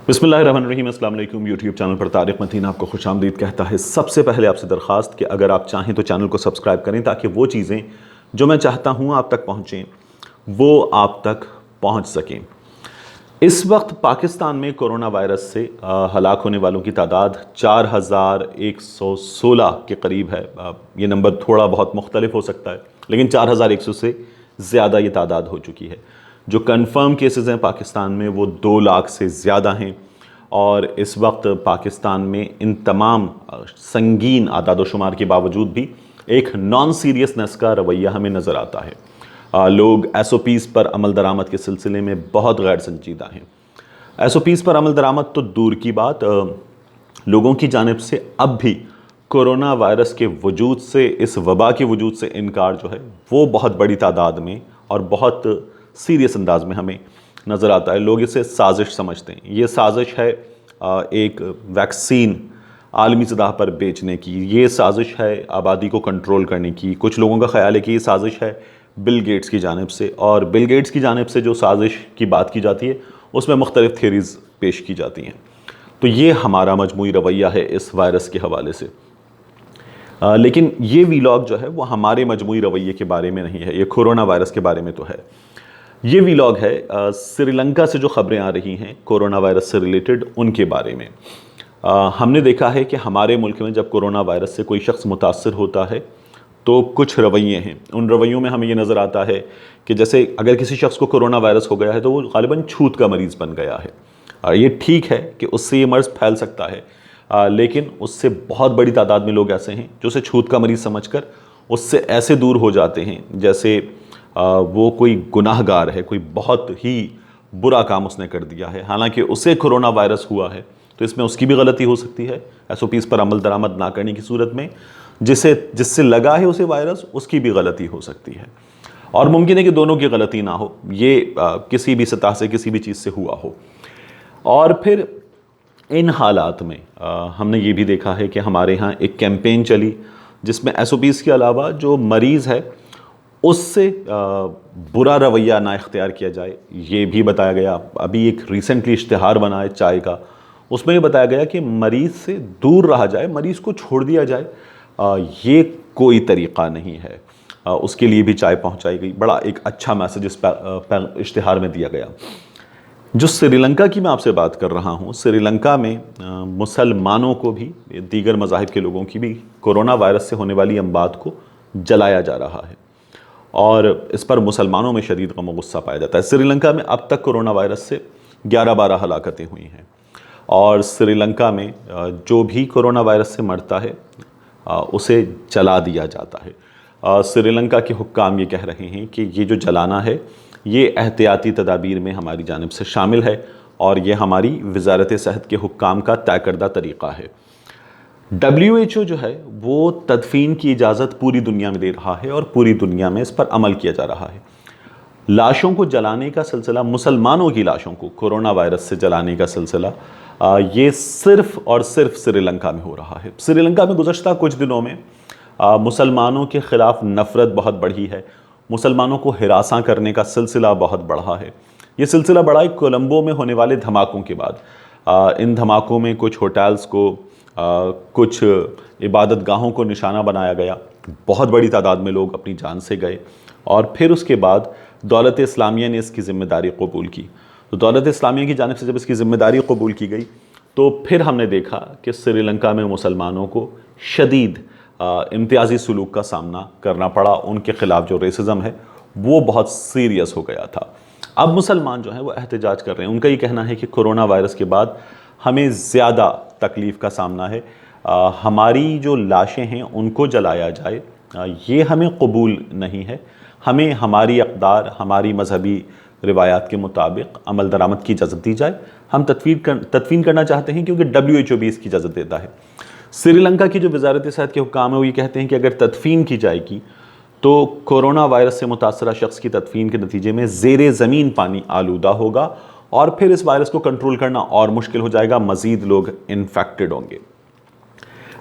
बिस्मिल्लाहिर्रहमानिर्रहीम। अस्सलाम वालेकुम। यूट्यूब चैनल पर तारिक मतीन आपको खुश आमदीद कहता है। सबसे पहले आपसे दरख्वास्त कि अगर आप चाहें तो चैनल को सब्सक्राइब करें ताकि वो चीज़ें जो मैं चाहता हूँ आप तक पहुँचें वो आप तक पहुँच सकें। इस वक्त पाकिस्तान में कोरोना वायरस से हलाक होने वालों की तादाद 4116 के करीब है। ये नंबर थोड़ा बहुत मुख्तलिफ हो सकता है, लेकिन 4100 से ज़्यादा ये तादाद हो चुकी है। जो कंफर्म केसेस हैं पाकिस्तान में वो 2 लाख से ज़्यादा हैं। और इस वक्त पाकिस्तान में इन तमाम संगीन आदाद शुमार के बावजूद भी एक नॉन सीरियसनेस का रवैया हमें नज़र आता है। लोग SOPs पर अमल दरामद के सिलसिले में बहुत गैर संजीदा हैं। SOPs पर अमल दरामद तो दूर की बात, लोगों की जानिब से अब भी कोरोना वायरस के वजूद से, इस वबा के वजूद से इनकार जो है वो बहुत बड़ी तादाद में और बहुत सीरियस अंदाज में हमें नज़र आता है। लोग इसे साजिश समझते हैं। ये साजिश है एक वैक्सीन आलमी सतह पर बेचने की, ये साजिश है आबादी को कंट्रोल करने की। कुछ लोगों का ख्याल है कि ये साजिश है बिल गेट्स की जानिब से, और बिल गेट्स की जानिब से जो साजिश की बात की जाती है उसमें मुख्तलिफ थियरीज़ पेश की जाती हैं। तो ये हमारा मजमूई रवैया है इस वायरस के हवाले से। लेकिन ये वीलॉग जो है वो हमारे मजमूई रवैये के बारे में नहीं है, ये कोरोना वायरस के बारे में तो है। ये वीलॉग है श्रीलंका से जो ख़बरें आ रही हैं कोरोना वायरस से रिलेटेड, उनके बारे में। हमने देखा है कि हमारे मुल्क में जब कोरोना वायरस से कोई शख्स मुतासर होता है तो कुछ रवैये हैं। उन रवैयों में हमें ये नज़र आता है कि जैसे अगर किसी शख्स को कोरोना वायरस हो गया है तो वो ग़ालिबन छूत का मरीज़ बन गया है। ये ठीक है कि उससे ये मर्ज़ फैल सकता है, लेकिन उससे बहुत बड़ी तादाद में लोग ऐसे हैं जो उसे छूत का मरीज़ समझकर उससे ऐसे दूर हो जाते हैं जैसे वो कोई गुनाहगार है, कोई बहुत ही बुरा काम उसने कर दिया है। हालांकि उसे कोरोना वायरस हुआ है तो इसमें उसकी भी गलती हो सकती है SOPs पर अमल दरामद ना करने की सूरत में। जिससे लगा है उसे वायरस, उसकी भी गलती हो सकती है, और मुमकिन है कि दोनों की गलती ना हो, ये किसी भी सतह से किसी भी चीज़ से हुआ हो। और फिर इन हालात में हमने ये भी देखा है कि हमारे यहाँ एक कैंपेन चली जिसमें SOPs के अलावा जो मरीज़ है उससे बुरा रवैया ना इख्तियार किया जाए, ये भी बताया गया। अभी एक रिसेंटली इश्तिहार बना है चाय का, उसमें ये बताया गया कि मरीज़ से दूर रहा जाए, मरीज़ को छोड़ दिया जाए। ये कोई तरीक़ा नहीं है। उसके लिए भी चाय पहुंचाई गई। बड़ा एक अच्छा मैसेज इस इश्तिहार में दिया गया। जो श्रीलंका की मैं आपसे बात कर रहा हूँ, श्रीलंका में मुसलमानों को भी, दीगर मज़ाहिब के लोगों की भी कोरोना वायरस से होने वाली अमवात को जलाया जा रहा है और इस पर मुसलमानों में शदीद गम और गुस्सा पाया जाता है। श्रीलंका में अब तक कोरोना वायरस से 11-12 हलाकतें हुई हैं, और श्रीलंका में जो भी कोरोना वायरस से मरता है उसे जला दिया जाता है। श्रीलंका के हुक्काम ये कह रहे हैं कि ये जो जलाना है ये एहतियाती तदाबीर में हमारी जानिब से शामिल है और ये हमारी वज़ारत सेहत के हुक्काम का तय करदा तरीक़ा है। WHO जो है वो तदफीन की इजाज़त पूरी दुनिया में दे रहा है और पूरी दुनिया में इस पर अमल किया जा रहा है। लाशों को जलाने का सिलसिला, मुसलमानों की लाशों को कोरोना वायरस से जलाने का सिलसिला, ये सिर्फ़ और सिर्फ श्रीलंका में हो रहा है। श्रीलंका में गुज़श्ता कुछ दिनों में मुसलमानों के ख़िलाफ़ नफ़रत बहुत बढ़ी है, मुसलमानों को हिरासा करने का सिलसिला बहुत बढ़ा है। ये सिलसिला बढ़ा है कोलंबो में होने वाले धमाकों के बाद। इन धमाकों में कुछ होटल्स को, कुछ इबादत गाहों को निशाना बनाया गया। बहुत बड़ी तादाद में लोग अपनी जान से गए, और फिर उसके बाद दौलत इस्लामिया ने इसकी ज़िम्मेदारी कबूल की। तो दौलत इस्लामिया की जानिब से जब इसकी ज़िम्मेदारी कबूल की गई तो फिर हमने देखा कि श्रीलंका में मुसलमानों को शदीद इम्तियाज़ी सलूक का सामना करना पड़ा। उनके ख़िलाफ़ जो रेसिज़म है वो बहुत सीरियस हो गया था। अब मुसलमान जो हैं वो एहतजाज कर रहे हैं। उनका ये कहना है कि कोरोना वायरस के बाद हमें ज़्यादा तकलीफ़ का सामना है, हमारी जो लाशें हैं उनको जलाया जाए, ये हमें कबूल नहीं है। हमें हमारी अक़दार, हमारी मजहबी रिवायात के मुताबिक अमल दरामद की इजाज़त दी जाए। हम तदफीन करना चाहते हैं क्योंकि WHO भी इसकी इजाज़त देता है। श्रीलंका की जो वज़ारत सेहत के हुक्काम है वो ये कहते हैं कि अगर तदफीन की जाएगी तो कोरोना वायरस से मुतासरा शख्स की तदफीन के नतीजे में ज़ेरे ज़मीन पानी आलूदा होगा और फिर इस वायरस को कंट्रोल करना और मुश्किल हो जाएगा, मज़ीद लोग इन्फेक्टेड होंगे।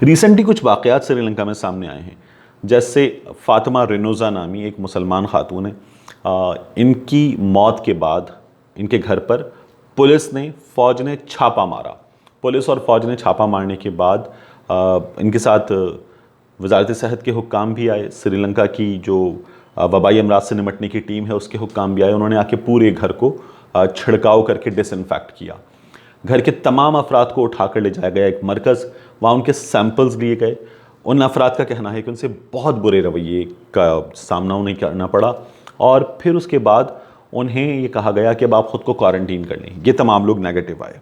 रिसेंटली कुछ वाक़यात श्रीलंका में सामने आए हैं, जैसे फ़ातिमा रेनोज़ा नामी एक मुसलमान खातून है। इनकी मौत के बाद इनके घर पर पुलिस ने, फौज ने छापा मारा। पुलिस और फौज ने छापा मारने के बाद इनके साथ वजारत सेहत के हुक्काम भी आए, श्रीलंका की जो वबाई अमराज से निमटने की टीम है उसके हुक्काम भी आए। उन्होंने आके पूरे घर को छिड़काव करके डिसइंफेक्ट किया। घर के तमाम अफराद को उठाकर ले जाया गया एक मरकज़, वहाँ उनके सैंपल्स लिए गए। उन अफराद का कहना है कि उनसे बहुत बुरे रवैये का सामना उन्हें करना पड़ा और फिर उसके बाद उन्हें ये कहा गया कि अब आप ख़ुद को क्वारंटीन कर लें। ये तमाम लोग नेगेटिव आए।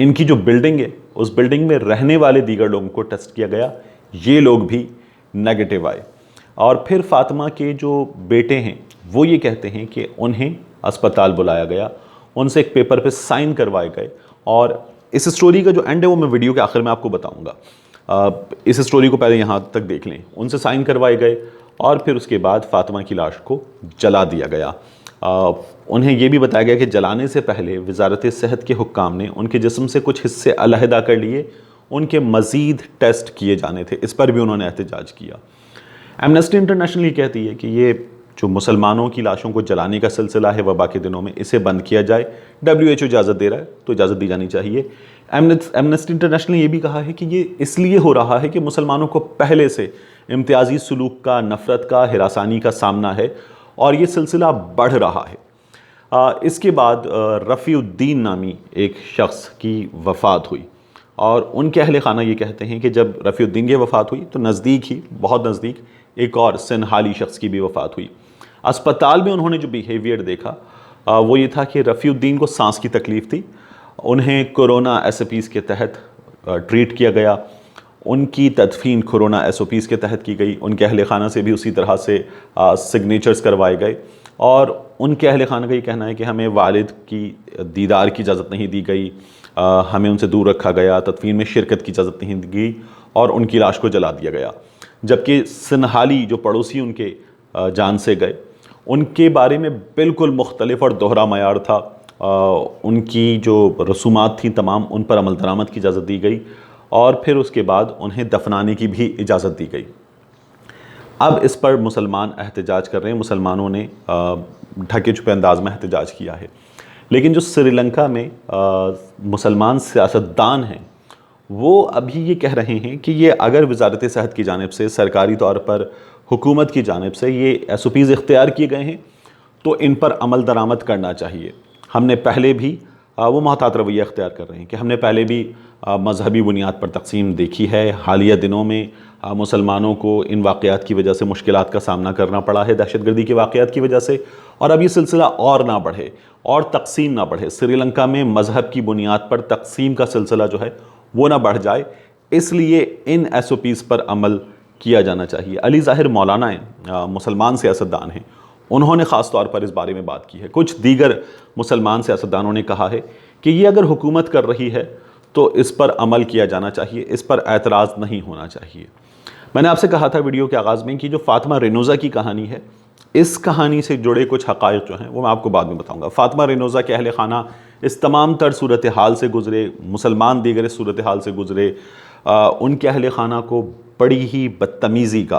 इनकी जो बिल्डिंग है उस बिल्डिंग में रहने वाले दीगर लोगों को टेस्ट किया गया, ये लोग भी नेगेटिव आए। और फिर फातिमा के जो बेटे हैं वो ये कहते हैं कि उन्हें अस्पताल बुलाया गया, उनसे एक पेपर पे साइन करवाए गए। और इस स्टोरी का जो एंड है वो मैं वीडियो के आखिर में आपको बताऊंगा। इस स्टोरी को पहले यहाँ तक देख लें। उनसे साइन करवाए गए और फिर उसके बाद फातिमा की लाश को जला दिया गया। उन्हें यह भी बताया गया कि जलाने से पहले वजारत सेहत के हुक्काम ने उनके जिस्म से कुछ हिस्से अलहदा कर लिए, उनके मज़ीद टेस्ट किए जाने थे। इस पर भी उन्होंने एहतजाज किया। एमनेस्टी इंटरनेशनल ये कहती है कि ये जो मुसलमानों की लाशों को जलाने का सिलसिला है वबा के दिनों में, इसे बंद किया जाए। WHO इजाज़त दे रहा है तो इजाज़त दी जानी चाहिए। एमनेस्टी इंटरनेशनल ने यह भी कहा है कि ये इसलिए हो रहा है कि मुसलमानों को पहले से इम्तियाजी सलूक का, नफ़रत का, हिरासानी का सामना है और ये सिलसिला बढ़ रहा है। इसके बाद रफ़ीउद्दीन नामी एक शख्स की वफ़ात हुई और उनके अहले खाना ये कहते हैं कि जब रफ़ीउद्दीन की वफ़ात हुई तो नज़दीक ही, बहुत नज़दीक एक और सिनहाली शख्स की भी वफ़ात हुई। अस्पताल में उन्होंने जो बिहेवियर देखा वो ये था कि रफ़ीउद्दीन को सांस की तकलीफ़ थी, उन्हें कोरोना SOPs के तहत ट्रीट किया गया, उनकी तदफीन कोरोना SOPs के तहत की गई। उनके अहले खाना से भी उसी तरह से सिग्नेचर्स करवाए गए और उनके अहले खाना का ये कहना है कि हमें वालिद की दीदार की इजाज़त नहीं दी गई, हमें उनसे दूर रखा गया, तदफीन में शिरकत की इजाज़त नहीं दी गई और उनकी लाश को जला दिया गया। जबकि सिनहाली जो पड़ोसी उनके जान से गए उनके बारे में बिल्कुल मुख्तलिफ और दोहरा मयार था। उनकी जो रसूमात थी तमाम, उन पर अमल दरामद की इजाज़त दी गई और फिर उसके बाद उन्हें दफनाने की भी इजाज़त दी गई। अब इस पर मुसलमान एहतजाज कर रहे हैं। मुसलमानों ने ढके छुपे अंदाज में एहतजाज किया है। लेकिन जो श्रीलंका में मुसलमान सियासतदान हैं वो अभी ये कह रहे हैं कि ये अगर वजारत सेहत की जानिब से, सरकारी तौर पर हुकूमत की जानिब से ये SOPs इख्तियार किए गए हैं तो इन पर अमल दरामद करना चाहिए। हमने पहले भी वो मोहतात रवैया इख्तियार कर रहे हैं कि हमने पहले भी मजहबी बुनियाद पर तकसीम देखी है। हालिया दिनों में मुसलमानों को इन वाक़यात की वजह से मुश्किलात का सामना करना पड़ा है, दहशतगर्दी के वाक़यात की वजह से। और अब ये सिलसिला और ना बढ़े और तकसीम ना बढ़े, श्रीलंका में मजहब की बुनियाद पर तकसीम का सिलसिला जो है वो ना बढ़ जाए, इसलिए इन SOPs पर अमल किया जाना चाहिए। अली ज़ाहिर मौलाना हैं, मुसलमान सियासतदान हैं, उन्होंने ख़ास तौर पर इस बारे में बात की है। कुछ दीगर मुसलमान सियासतदानों ने कहा है कि ये अगर हुकूमत कर रही है तो इस पर अमल किया जाना चाहिए, इस पर एतराज़ नहीं होना चाहिए। मैंने आपसे कहा था वीडियो के आगाज़ में कि जो फातिमा रेनोज़ा की कहानी है, इस कहानी से जुड़े कुछ हक़ाइक़ जो हैं वो मैं आपको बाद में बताऊंगा। फातिमा रेनोज़ा के अहले खाना इस तमाम तर सूरत हाल से गुज़रे, मुसलमान दीगर इस सूरत हाल से गुज़रे। उनके अहले खाना को बड़ी ही बदतमीज़ी का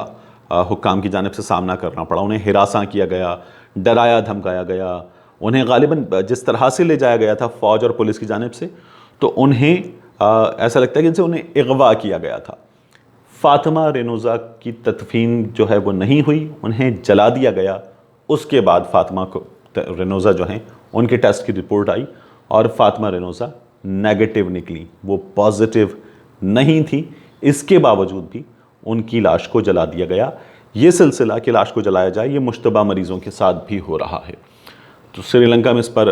हुक्काम की जानिब से सामना करना पड़ा। उन्हें हिरासा किया गया, डराया धमकाया गया, उन्हें गालिबन जिस तरह से ले जाया गया था फ़ौज और पुलिस की जानिब से, तो उन्हें ऐसा लगता है कि जैसे उन्हें अगवा किया गया था। फातिमा रेनोज़ा की तदफीन जो है वो नहीं हुई, उन्हें जला दिया गया। उसके बाद फातिमा को रेनोज़ा जो हैं उनके टेस्ट की रिपोर्ट आई और फातिमा रेनोज़ा नेगेटिव निकली, वो पॉजिटिव नहीं थी। इसके बावजूद भी उनकी लाश को जला दिया गया। ये सिलसिला कि लाश को जलाया जाए ये मुश्तबा मरीज़ों के साथ भी हो रहा है। तो श्रीलंका में इस पर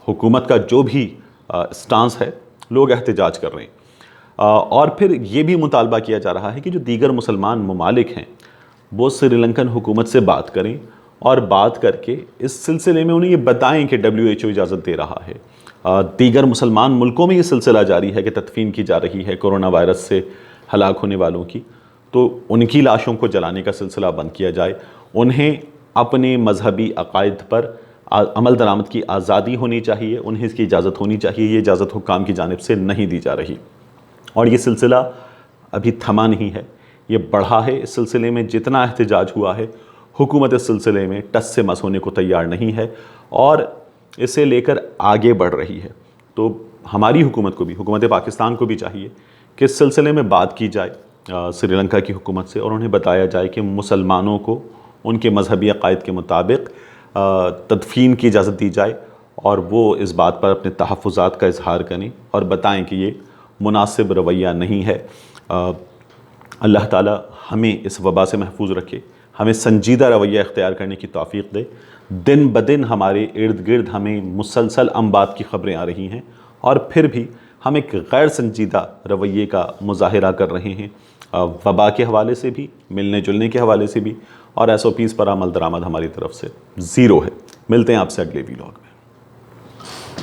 हुकूमत का जो भी स्टांस है, लोग एहतजाज कर रहे हैं। और फिर ये भी मुतालबा किया जा रहा है कि जो दीगर मुसलमान ममालिक हैं वो श्रीलंकन हुकूमत से बात करें और बात करके इस सिलसिले में उन्हें ये बताएं कि WHO इजाज़त दे रहा है। दीगर मुसलमान मुल्कों में ये सिलसिला जारी है कि तदफीन की जा रही है कोरोना वायरस से हलाक होने वालों की, तो उनकी लाशों को जलाने का सिलसिला बंद किया जाए। उन्हें अपने मजहबी अकायद पर अमल दरामद की आज़ादी होनी चाहिए, उन्हें इसकी इजाज़त होनी चाहिए। ये इजाज़त हुक्काम की जानिब से नहीं दी जा रही और ये सिलसिला अभी थमा नहीं है, ये बढ़ा है। इस सिलसिले में जितना एहतजाज हुआ है, हुकूमत इस सिलसिले में टस से मस होने को तैयार नहीं है। और اسے لے کر آگے بڑھ رہی ہے۔ تو ہماری حکومت کو بھی، حکومت پاکستان کو بھی چاہیے کہ اس سلسلے میں بات کی جائے سری لنکا کی حکومت سے، اور انہیں بتایا جائے کہ مسلمانوں کو ان کے مذہبی عقائد کے مطابق تدفین کی اجازت دی جائے، اور وہ اس بات پر اپنے تحفظات کا اظہار کریں اور بتائیں کہ یہ مناسب رویہ نہیں ہے۔ اللہ تعالی ہمیں اس وبا سے محفوظ رکھے، ہمیں سنجیدہ رویہ اختیار کرنے کی توفیق دے۔ دن بدن ہمارے ارد گرد ہمیں مسلسل انبات کی خبریں آ رہی ہیں، اور پھر بھی ہم ایک غیر سنجیدہ رویے کا مظاہرہ کر رہے ہیں، وبا کے حوالے سے بھی، ملنے جلنے کے حوالے سے بھی، اور SOPs پر عمل درآمد ہماری طرف سے زیرو ہے۔ ملتے ہیں آپ سے اگلے ویلاگ میں۔